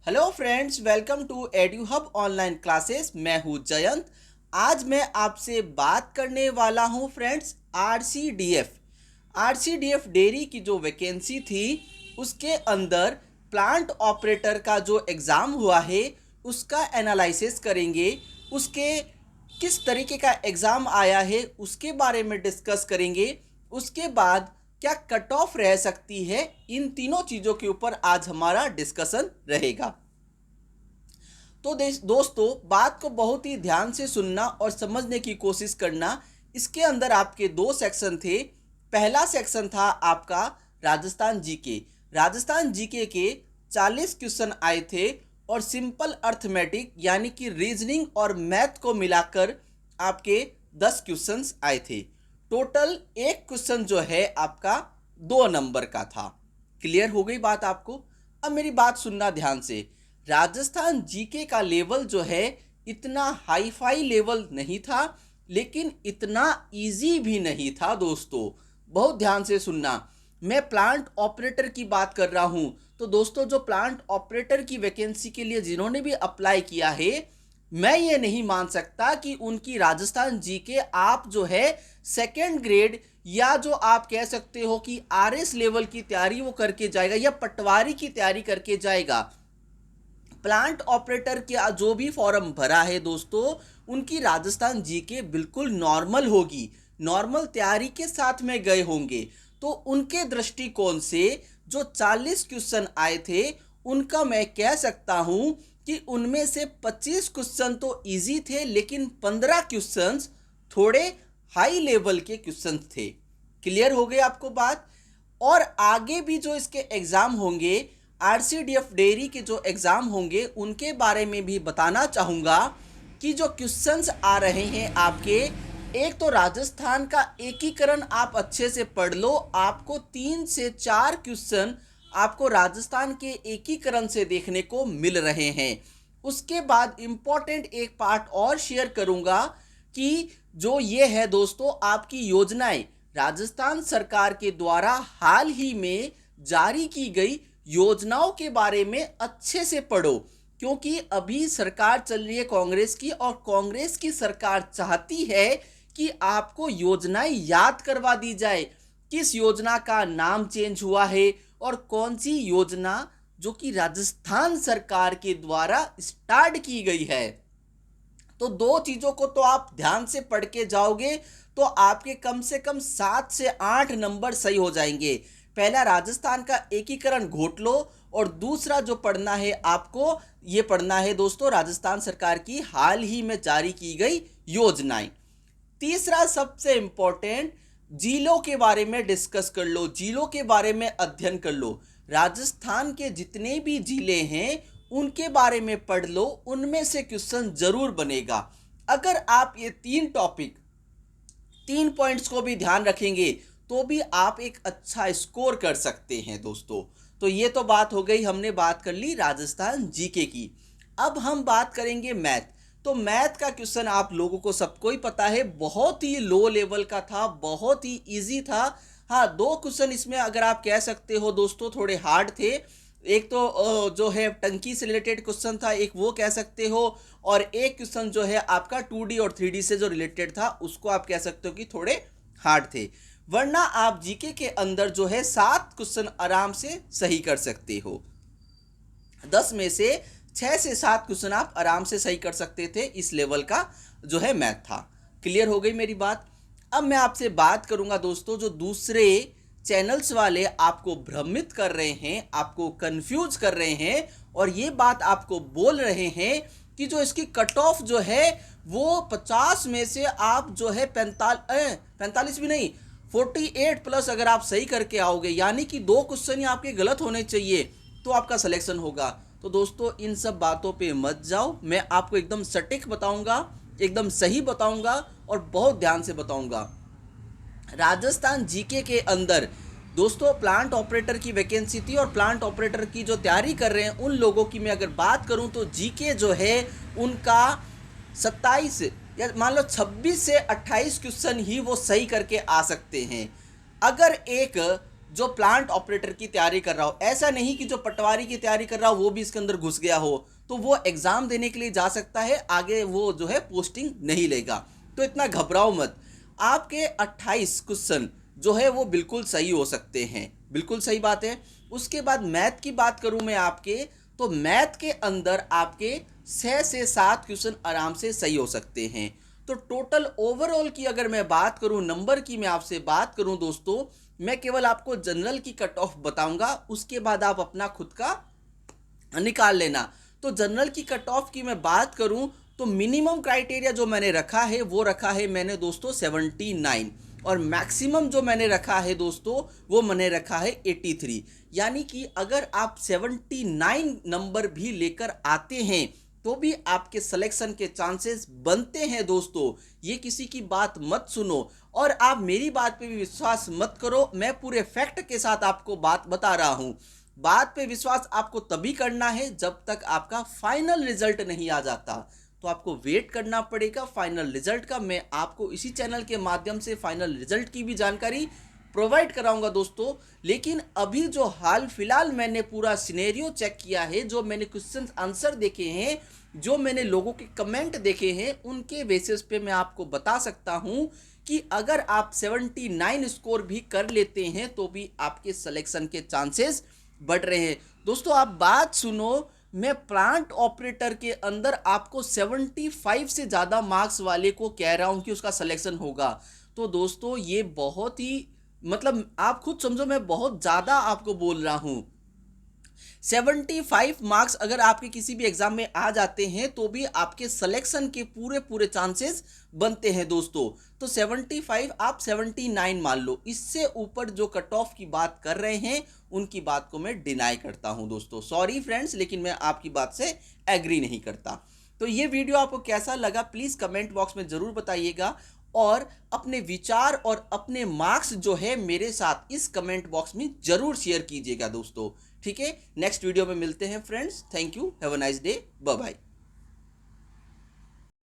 Hello friends, welcome to Eduhub online classes. मैं हूं जयंत। आज मैं आपसे बात करने वाला हूं फ्रेंड्स आरसीडीएफ डेयरी की जो वैकेंसी थी उसके अंदर प्लांट ऑपरेटर का जो एग्ज़ाम हुआ है उसका एनालिसिस करेंगे। उसके किस तरीके का एग्ज़ाम आया है उसके बारे में डिस्कस करेंगे। उसके बाद क्या कट ऑफ रह सकती है, इन तीनों चीज़ों के ऊपर आज हमारा डिस्कशन रहेगा। तो दोस्तों, बात को बहुत ही ध्यान से सुनना और समझने की कोशिश करना। इसके अंदर आपके दो सेक्शन थे। पहला सेक्शन था आपका राजस्थान जीके। राजस्थान जीके के 40 क्वेश्चन आए थे और सिंपल अर्थमेटिक यानी कि रीजनिंग और मैथ को मिलाकर आपके 10 क्वेश्चंस आए थे। टोटल एक क्वेश्चन जो है आपका 2 नंबर का था। क्लियर हो गई बात आपको? अब मेरी बात सुनना ध्यान से। राजस्थान जीके का लेवल जो है इतना हाई फाई लेवल नहीं था, लेकिन इतना इजी भी नहीं था दोस्तों। बहुत ध्यान से सुनना। मैं प्लांट ऑपरेटर की बात कर रहा हूं। तो दोस्तों, जो प्लांट ऑपरेटर की वैकेंसी के लिए जिन्होंने भी अप्लाई किया है, मैं ये नहीं मान सकता कि उनकी राजस्थान जीके आप जो है सेकेंड ग्रेड या जो आप कह सकते हो कि आरएस लेवल की तैयारी वो करके जाएगा या पटवारी की तैयारी करके जाएगा। प्लांट ऑपरेटर का जो भी फॉर्म भरा है दोस्तों, उनकी राजस्थान जीके बिल्कुल नॉर्मल होगी, नॉर्मल तैयारी के साथ में गए होंगे। तो उनके दृष्टिकोण से जो 40 क्वेश्चन आए थे उनका मैं कह सकता हूं कि उनमें से 25 क्वेश्चन तो इजी थे, लेकिन 15 क्वेश्चंस थोड़े हाई लेवल के क्वेश्चंस थे। क्लियर हो गई आपको बात? और आगे भी जो इसके एग्जाम होंगे, आरसीडीएफ डेयरी के जो एग्ज़ाम होंगे उनके बारे में भी बताना चाहूँगा कि जो क्वेश्चंस आ रहे हैं आपके, एक तो राजस्थान का एकीकरण आप अच्छे से पढ़ लो। आपको 3 से 4 क्वेश्चन आपको राजस्थान के एकीकरण से देखने को मिल रहे हैं। उसके बाद इम्पॉर्टेंट एक पार्ट और शेयर करूँगा कि जो ये है दोस्तों आपकी योजनाएं, राजस्थान सरकार के द्वारा हाल ही में जारी की गई योजनाओं के बारे में अच्छे से पढ़ो, क्योंकि अभी सरकार चल रही है कांग्रेस की और कांग्रेस की सरकार चाहती है कि आपको योजनाएं याद करवा दी जाए। किस योजना का नाम चेंज हुआ है और कौन सी योजना जो कि राजस्थान सरकार के द्वारा स्टार्ट की गई है। तो दो चीज़ों को तो आप ध्यान से पढ़ के जाओगे तो आपके कम से कम 7 से 8 नंबर सही हो जाएंगे। पहला राजस्थान का एकीकरण घोट लो और दूसरा जो पढ़ना है आपको, ये पढ़ना है दोस्तों राजस्थान सरकार की हाल ही में जारी की गई योजनाएं। तीसरा सबसे इंपॉर्टेंट, जिलों के बारे में डिस्कस कर लो, जिलों के बारे में अध्ययन कर लो। राजस्थान के जितने भी जिले हैं उनके बारे में पढ़ लो, उनमें से क्वेश्चन जरूर बनेगा। अगर आप ये 3 पॉइंट्स को भी ध्यान रखेंगे तो भी आप एक अच्छा स्कोर कर सकते हैं दोस्तों। तो ये तो बात हो गई, हमने बात कर ली राजस्थान जीके की। अब हम बात करेंगे मैथ। तो मैथ का क्वेश्चन आप लोगों को सबको ही पता है, बहुत ही लो लेवल का था, बहुत ही इजी था। हाँ, 2 क्वेश्चन इसमें अगर आप कह सकते हो दोस्तों थोड़े हार्ड थे। एक तो जो है टंकी से रिलेटेड क्वेश्चन था, एक वो कह सकते हो, और एक क्वेश्चन जो है आपका 2D और 3D से जो रिलेटेड था उसको आप कह सकते हो कि थोड़े हार्ड थे। वरना आप जीके के अंदर जो है 7 क्वेश्चन आराम से सही कर सकते हो। 10 में से 6 से 7 क्वेश्चन आप आराम से सही कर सकते थे। इस लेवल का जो है मैथ था। क्लियर हो गई मेरी बात? अब मैं आपसे बात करूंगा दोस्तों, जो दूसरे चैनल्स वाले आपको भ्रमित कर रहे हैं, आपको कंफ्यूज कर रहे हैं और ये बात आपको बोल रहे हैं कि जो इसकी कट ऑफ जो है वो 50 में से आप जो है 45 भी नहीं, 48 प्लस अगर आप सही करके आओगे, यानी कि 2 क्वेश्चन ही आपके गलत होने चाहिए तो आपका सिलेक्शन होगा। तो दोस्तों, इन सब बातों पे मत जाओ। मैं आपको एकदम सटीक बताऊंगा, एकदम सही बताऊंगा और बहुत ध्यान से बताऊंगा। राजस्थान जीके के अंदर दोस्तों प्लांट ऑपरेटर की वैकेंसी थी और प्लांट ऑपरेटर की जो तैयारी कर रहे हैं उन लोगों की मैं अगर बात करूं तो जीके जो है उनका 27 या मान लो 26 से 28 क्वेश्चन ही वो सही करके आ सकते हैं। अगर एक जो प्लांट ऑपरेटर की तैयारी कर रहा हो। ऐसा नहीं कि जो पटवारी की तैयारी कर रहा हो वो भी इसके अंदर घुस गया हो, तो वो एग्जाम देने के लिए जा सकता है, आगे वो जो है पोस्टिंग नहीं लेगा। तो इतना घबराओ मत। आपके 28 क्वेश्चन जो है वो बिल्कुल सही हो सकते हैं, बिल्कुल सही बात है। उसके बाद मैथ की बात करूं मैं आपके, तो मैथ के अंदर आपके 6 से 7 क्वेश्चन आराम से सही हो सकते हैं। तो टोटल ओवरऑल की अगर मैं बात करूं, नंबर की मैं आपसे बात करूं दोस्तों, मैं केवल आपको जनरल की कट ऑफ बताऊंगा, उसके बाद आप अपना खुद का निकाल लेना। तो जनरल की कट ऑफ की मैं बात करूं तो मिनिमम क्राइटेरिया जो मैंने रखा है वो रखा है मैंने दोस्तों 79, और मैक्सिमम जो मैंने रखा है दोस्तों वो मैंने रखा है 83। यानी कि अगर आप 79 नंबर भी लेकर आते हैं तो भी आपके सिलेक्शन के चांसेस बनते हैं दोस्तों। ये किसी की बात मत सुनो और आप मेरी बात पे भी विश्वास मत करो, मैं पूरे फैक्ट के साथ आपको बात बता रहा हूं। बात पे विश्वास आपको तभी करना है जब तक आपका फाइनल रिजल्ट नहीं आ जाता, तो आपको वेट करना पड़ेगा फाइनल रिजल्ट का। मैं आपको इसी चैनल के माध्यम से फाइनल रिजल्ट की भी जानकारी प्रोवाइड कराऊंगा दोस्तों। लेकिन अभी जो हाल फिलहाल मैंने पूरा सिनेरियो चेक किया है, जो मैंने क्वेश्चन आंसर देखे हैं, जो मैंने लोगों के कमेंट देखे हैं, उनके बेसिस पे मैं आपको बता सकता हूं कि अगर आप 79 स्कोर भी कर लेते हैं तो भी आपके सिलेक्शन के चांसेस बढ़ रहे हैं दोस्तों। आप बात सुनो, मैं प्लांट ऑपरेटर के अंदर आपको 75 से ज़्यादा मार्क्स वाले को कह रहा हूं कि उसका सिलेक्शन होगा। तो दोस्तों ये बहुत ही, मतलब आप खुद समझो, मैं बहुत ज़्यादा आपको बोल रहा हूं। 75 मार्क्स अगर आपके किसी भी एग्जाम में आ जाते हैं तो भी आपके सिलेक्शन के पूरे पूरे चांसेस बनते हैं दोस्तों। तो 75 आप 79 मान लो, इससे ऊपर जो कट ऑफ की बात कर रहे हैं उनकी बात को मैं डिनाई करता हूं दोस्तों। सॉरी फ्रेंड्स, लेकिन मैं आपकी बात से एग्री नहीं करता। तो ये वीडियो आपको कैसा लगा प्लीज कमेंट बॉक्स में जरूर बताइएगा, और अपने विचार और अपने मार्क्स जो है मेरे साथ इस कमेंट बॉक्स में जरूर शेयर कीजिएगा दोस्तों। ठीक है, नेक्स्ट वीडियो में मिलते हैं friends. Thank you, have a nice day, bye bye.